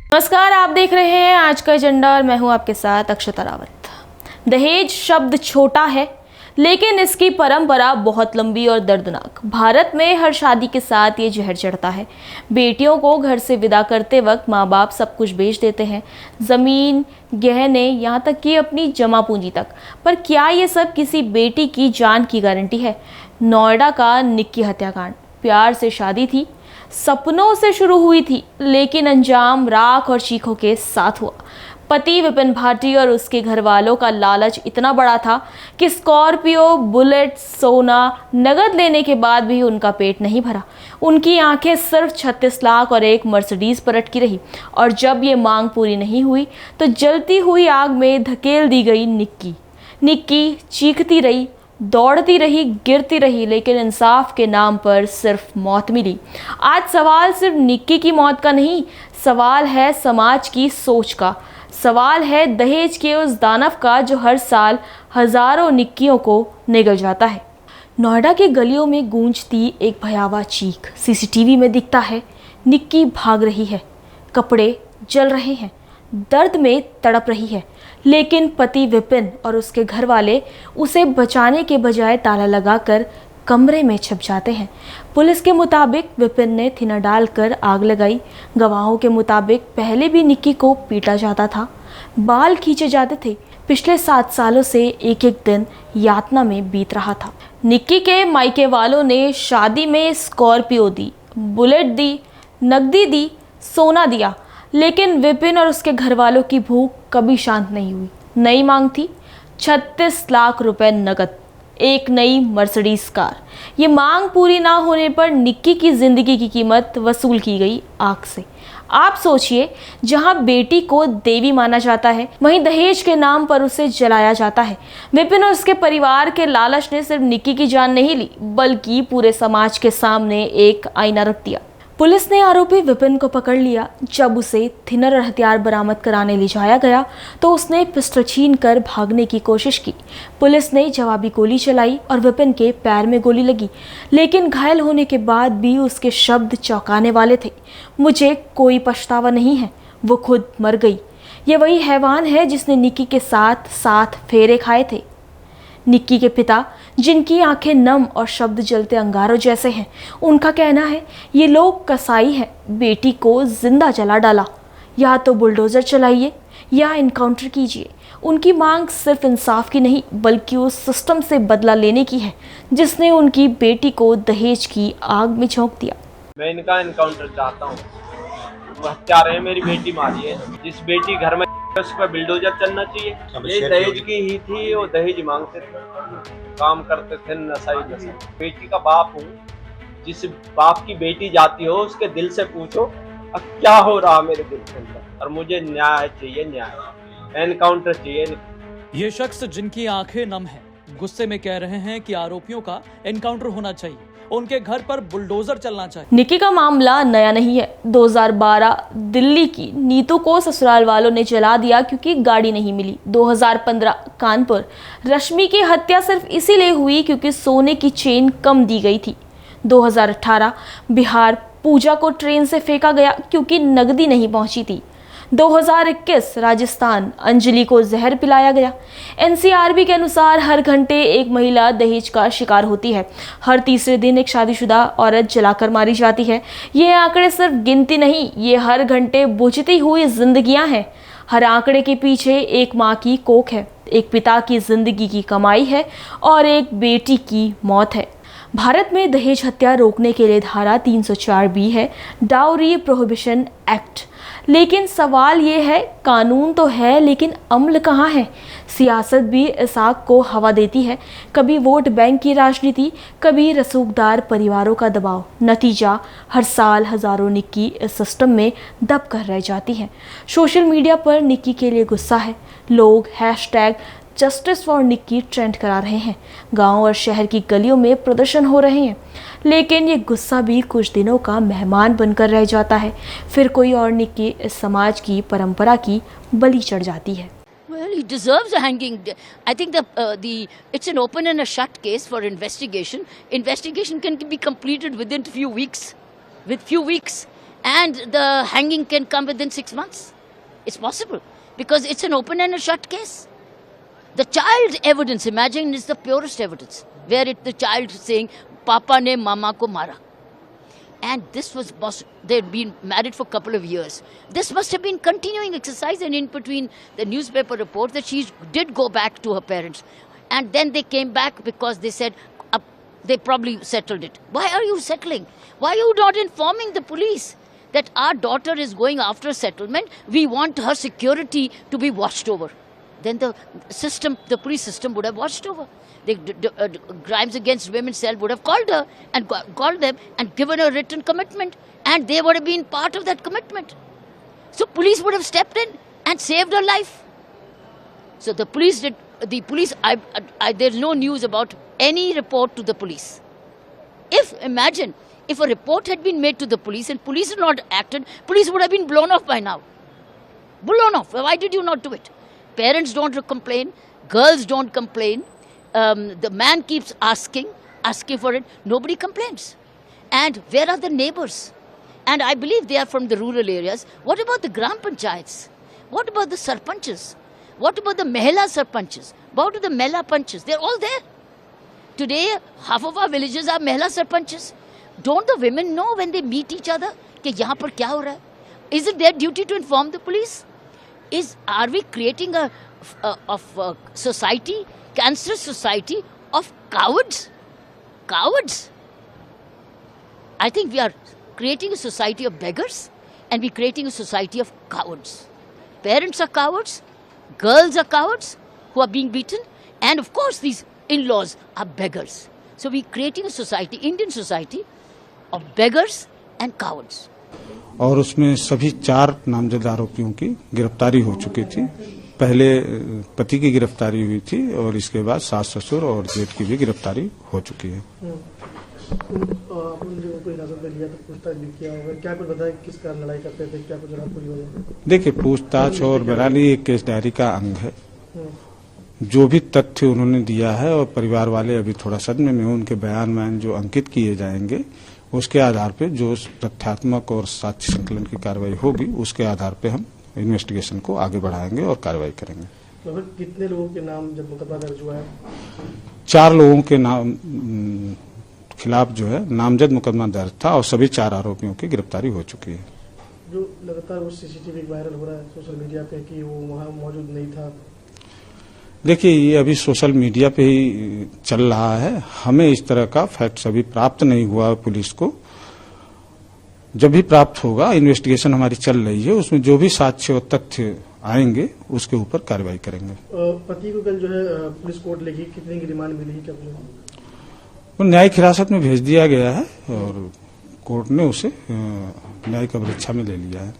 नमस्कार, आप देख रहे हैं आज का एजेंडा और मैं हूं आपके साथ अक्षता रावत। दहेज शब्द छोटा है लेकिन इसकी परंपरा बहुत लंबी और दर्दनाक। भारत में हर शादी के साथ ये जहर चढ़ता है। बेटियों को घर से विदा करते वक्त माँ बाप सब कुछ बेच देते हैं, जमीन, गहने, यहाँ तक कि अपनी जमा पूंजी तक। पर क्या ये सब किसी बेटी की जान की गारंटी है? नोएडा का निक्की हत्याकांड। प्यार से शादी थी, सपनों से शुरू हुई थी, लेकिन अंजाम राख और चीखों के साथ हुआ। पति विपिन भाटी और उसके घर वालों का लालच इतना बड़ा था कि स्कॉर्पियो, बुलेट, सोना, नगद लेने के बाद भी उनका पेट नहीं भरा। उनकी आंखें सिर्फ 36 लाख और एक मर्सिडीज पर अटकी रही। और जब ये मांग पूरी नहीं हुई तो जलती हुई आग में धकेल दी गई निक्की। निक्की चीखती रही, दौड़ती रही, गिरती रही, लेकिन इंसाफ के नाम पर सिर्फ मौत मिली। आज सवाल सिर्फ निक्की की मौत का नहीं, सवाल है समाज की सोच का। सवाल है दहेज के उस दानव का जो हर साल हजारों निक्कियों को निगल जाता है। नोएडा के गलियों में गूंजती एक भयावह चीख। सीसीटीवी में दिखता है निक्की भाग रही है, कपड़े जल रहे हैं, दर्द में तड़प रही है, लेकिन पति विपिन और उसके घर वाले उसे बचाने के बजाय ताला लगाकर कमरे में छिप जाते हैं। पुलिस के मुताबिक विपिन ने थिनर डालकर आग लगाई। गवाहों के मुताबिक पहले भी निक्की को पीटा जाता था, बाल खींचे जाते थे। पिछले 7 सालों से एक एक दिन यातना में बीत रहा था। निक्की के मायके वालों ने शादी में स्कॉर्पियो दी, बुलेट दी, नकदी दी, सोना दिया, लेकिन विपिन और उसके घर वालों की भूख कभी शांत नहीं हुई। नई मांग थी 36 लाख रुपए नकद, एक नई मर्सिडीज कार। ये मांग पूरी ना होने पर निक्की की जिंदगी की कीमत वसूल की गई आग से। आप सोचिए, जहां बेटी को देवी माना जाता है वहीं दहेज के नाम पर उसे जलाया जाता है। विपिन और उसके परिवार के लालच ने सिर्फ निक्की की जान नहीं ली, बल्कि पूरे समाज के सामने एक आईना रख दिया। पुलिस ने आरोपी विपिन को पकड़ लिया। जब उसे थिनर और हथियार बरामद कराने ले जाया गया तो उसने पिस्टल छीनकर भागने की कोशिश की। पुलिस ने जवाबी गोली चलाई और विपिन के पैर में गोली लगी, लेकिन घायल होने के बाद भी उसके शब्द चौंकाने वाले थे। मुझे कोई पछतावा नहीं है, वो खुद मर गई। ये वही हैवान है जिसने निक्की के साथ 7 फेरे खाए थे। निक्की के पिता, जिनकी आंखें नम और शब्द जलते अंगारों जैसे हैं, उनका कहना है ये लोग कसाई हैं, बेटी को जिंदा जला डाला। या तो बुलडोजर चलाइए या इनकाउंटर कीजिए। उनकी मांग सिर्फ इंसाफ की नहीं, बल्कि उस सिस्टम से बदला लेने की है जिसने उनकी बेटी को दहेज की आग में झोंक दिया। मैं इनका इनकाउंटर चाहता हूँ। वो हत्यारे हैं, मेरी बेटी मारी है। जिस बेटी घर में उस पर बिल्डोजर चलना चाहिए। ये दहेज की ही थी, वो दहेज मांगते थे, काम करते थे, नशा। बेटी का बाप हूँ। जिस बाप की बेटी जाती हो उसके दिल से पूछो अब क्या हो रहा मेरे दिल के अंदर। और मुझे न्याय चाहिए, न्याय, एनकाउंटर चाहिए। ये शख्स जिनकी आंखें नम हैं, गुस्से में कह रहे हैं कि आरोपियों का एनकाउंटर होना चाहिए, उनके घर पर बुलडोजर चलना चाहिए। निक्की का मामला नया नहीं है। 2012 दिल्ली की नीतू को ससुराल वालों ने जला दिया क्योंकि गाड़ी नहीं मिली। 2015 कानपुर रश्मि की हत्या सिर्फ इसीलिए हुई क्योंकि सोने की चेन कम दी गई थी। 2018 बिहार पूजा को ट्रेन से फेंका गया क्योंकि नकदी नहीं पहुंची थी। 2021 राजस्थान अंजलि को जहर पिलाया गया। एनसीआरबी के अनुसार हर घंटे एक महिला दहेज का शिकार होती है। हर तीसरे दिन एक शादीशुदा औरत जलाकर मारी जाती है। ये आंकड़े सिर्फ गिनती नहीं, ये हर घंटे बुझती हुई जिंदगियां हैं। हर आंकड़े के पीछे एक माँ की कोख है, एक पिता की जिंदगी की कमाई है और एक बेटी की मौत है। भारत में दहेज हत्या रोकने के लिए धारा 304B है, डाउरी प्रोहिबिशन एक्ट। लेकिन सवाल ये है, कानून तो है लेकिन अमल कहाँ है? सियासत भी इस आग को हवा देती है। कभी वोट बैंक की राजनीति, कभी रसूखदार परिवारों का दबाव। नतीजा, हर साल हजारों निक्की इस सिस्टम में दब कर रह जाती हैं। सोशल मीडिया पर निक्की के लिए गुस्सा है। लोग #जस्टिस फॉर निक्की ट्रेंड करा रहे हैं। गांव और शहर की गलियों में प्रदर्शन हो रहे हैं, लेकिन ये गुस्सा भी कुछ दिनों का मेहमान बनकर रह जाता है। फिर कोई और निक्की इस समाज की परंपरा की बलि चढ़ जाती है। Well, he deserves a hanging. I think it's an open and a shut case for investigation. Investigation can be completed within few weeks. and the hanging can come within 6 months. It's possible because it's an open and a shut case. The child evidence, imagine, is the purest evidence, where the child is saying, Papa ne mama ko mara. And this was, they'd been married for a couple of years. This must have been continuing exercise, and in between the newspaper report that she did go back to her parents. And then they came back because they said, they probably settled it. Why are you settling? Why are you not informing the police that our daughter is going after a settlement? We want her security to be watched over. Then the system, the police system would have watched over. The Crimes Against Women Cell would have called her and called them and given a written commitment, and they would have been part of that commitment. So police would have stepped in and saved her life. So the police did. The police. There's no news about any report to the police. Imagine if a report had been made to the police and police had not acted, police would have been blown off by now. Blown off. Why did you not do it? Parents don't complain. Girls don't complain. The man keeps asking for it. Nobody complains. And where are the neighbors? And I believe they are from the rural areas. What about the Gram Panchayats? What about the Sarpanches? What about the Mahila Sarpanches? What about the Mela Panches? They're all there. Today, half of our villages are Mahila Sarpanches. Don't the women know when they meet each other कि यहाँ पर क्या हो रहा है? Is it their duty to inform the police? Are we creating a society, cancerous society of cowards? Cowards. I think we are creating a society of beggars, and we're creating a society of cowards. Parents are cowards, girls are cowards who are being beaten, and of course these in-laws are beggars. So we're creating a society, Indian society, of beggars and cowards. और उसमें सभी 4 नामजद आरोपियों की गिरफ्तारी हो चुकी थी। पहले पति की गिरफ्तारी हुई थी और इसके बाद सास ससुर और जेठ की भी गिरफ्तारी हो चुकी है। देखिए, पूछताछ और बयानी एक केस डायरी का अंग है। जो भी तथ्य उन्होंने दिया है और परिवार वाले अभी थोड़ा सदमे में, उनके बयान जो अंकित किए जाएंगे, उसके आधार पे जो तथ्यात्मक और साक्ष्य संकलन की कार्रवाई होगी, उसके आधार पे हम इन्वेस्टिगेशन को आगे बढ़ाएंगे और कार्रवाई करेंगे। तो कितने लोगों के नाम जब मुकदमा दर्ज हुआ है? 4 लोगों के नाम खिलाफ जो है नामजद मुकदमा दर्ज था और सभी 4 आरोपियों की गिरफ्तारी हो चुकी है। जो लगातार वो सीसीटीवी वायरल हो रहा है सोशल मीडिया पे कि वो वहाँ मौजूद नहीं था। देखिए, ये अभी सोशल मीडिया पे ही चल रहा है। हमें इस तरह का फैक्ट्स अभी प्राप्त नहीं हुआ पुलिस को। जब भी प्राप्त होगा, इन्वेस्टिगेशन हमारी चल रही है, उसमें जो भी साक्ष्य और तथ्य आएंगे उसके ऊपर कार्रवाई करेंगे। पति को कल जो है पुलिस कोर्ट लेगी, कितने की रिमांड मिली? क्या वो न्यायिक हिरासत में भेज दिया गया है और कोर्ट ने उसे न्यायिक अभिरक्षा में ले लिया है।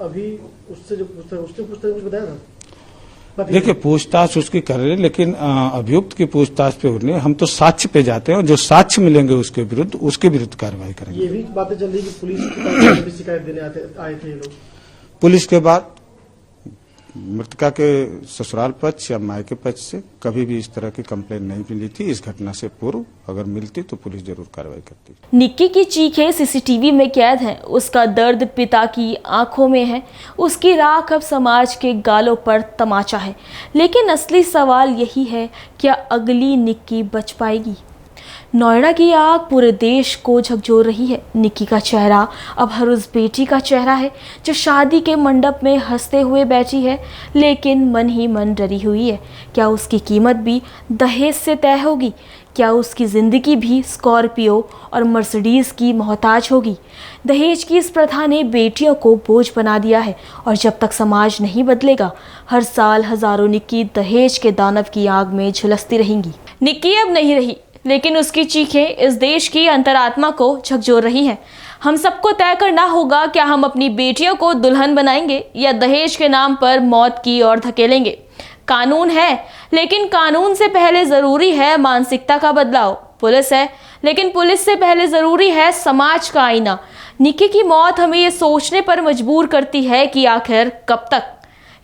अभी उससे जो उसने कुछ बताया था? देखिए, पूछताछ उसकी कर रहे हैं, लेकिन अभियुक्त की पूछताछ पे उन्हें हम तो साक्ष्य पे जाते हैं और जो साक्ष्य मिलेंगे उसके विरुद्ध कार्रवाई करेंगे। ये भी बातें चल रही कि पुलिस की भी शिकायत देने आए थे लोग। पुलिस के बाद मृतका के ससुराल पक्ष या मायके पक्ष से कभी भी इस तरह की कंप्लेंट नहीं मिली थी। इस घटना से पूर्व अगर मिलती तो पुलिस जरूर कार्रवाई करती। निक्की की चीखें सीसीटीवी में कैद हैं, उसका दर्द पिता की आंखों में है, उसकी राख अब समाज के गालों पर तमाचा है। लेकिन असली सवाल यही है, क्या अगली निक्की बच पाएगी? नोएडा की आग पूरे देश को झकझोर रही है। निक्की का चेहरा अब हर उस बेटी का चेहरा है जो शादी के मंडप में हंसते हुए बैठी है, लेकिन मन ही मन डरी हुई है। क्या उसकी कीमत भी दहेज से तय होगी? क्या उसकी ज़िंदगी भी स्कॉर्पियो और मर्सिडीज़ की मोहताज होगी? दहेज की इस प्रथा ने बेटियों को बोझ बना दिया है और जब तक समाज नहीं बदलेगा, हर साल हज़ारों निक्की दहेज के दानव की आग में झुलसती रहेंगी। निक्की अब नहीं रही, लेकिन उसकी चीखें इस देश की अंतरात्मा को झकझोर रही हैं। हम सबको तय करना होगा, क्या हम अपनी बेटियों को दुल्हन बनाएंगे या दहेज के नाम पर मौत की ओर धकेलेंगे? कानून है, लेकिन कानून से पहले ज़रूरी है मानसिकता का बदलाव। पुलिस है, लेकिन पुलिस से पहले ज़रूरी है समाज का आईना। निक्की की मौत हमें ये सोचने पर मजबूर करती है कि आखिर कब तक।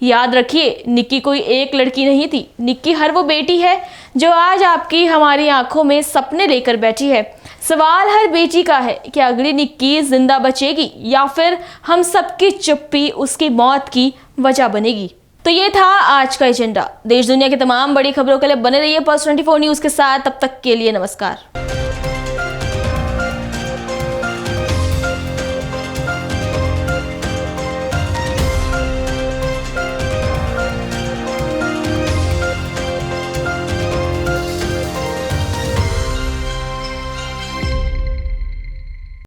याद रखिए, निक्की कोई एक लड़की नहीं थी। निक्की हर वो बेटी है जो आज आपकी हमारी आंखों में सपने लेकर बैठी है। सवाल हर बेटी का है कि अगली निक्की जिंदा बचेगी या फिर हम सबकी चुप्पी उसकी मौत की वजह बनेगी। तो ये था आज का एजेंडा। देश दुनिया की तमाम बड़ी खबरों के लिए बने रहिए पल्स 24 न्यूज के साथ। तब तक के लिए नमस्कार।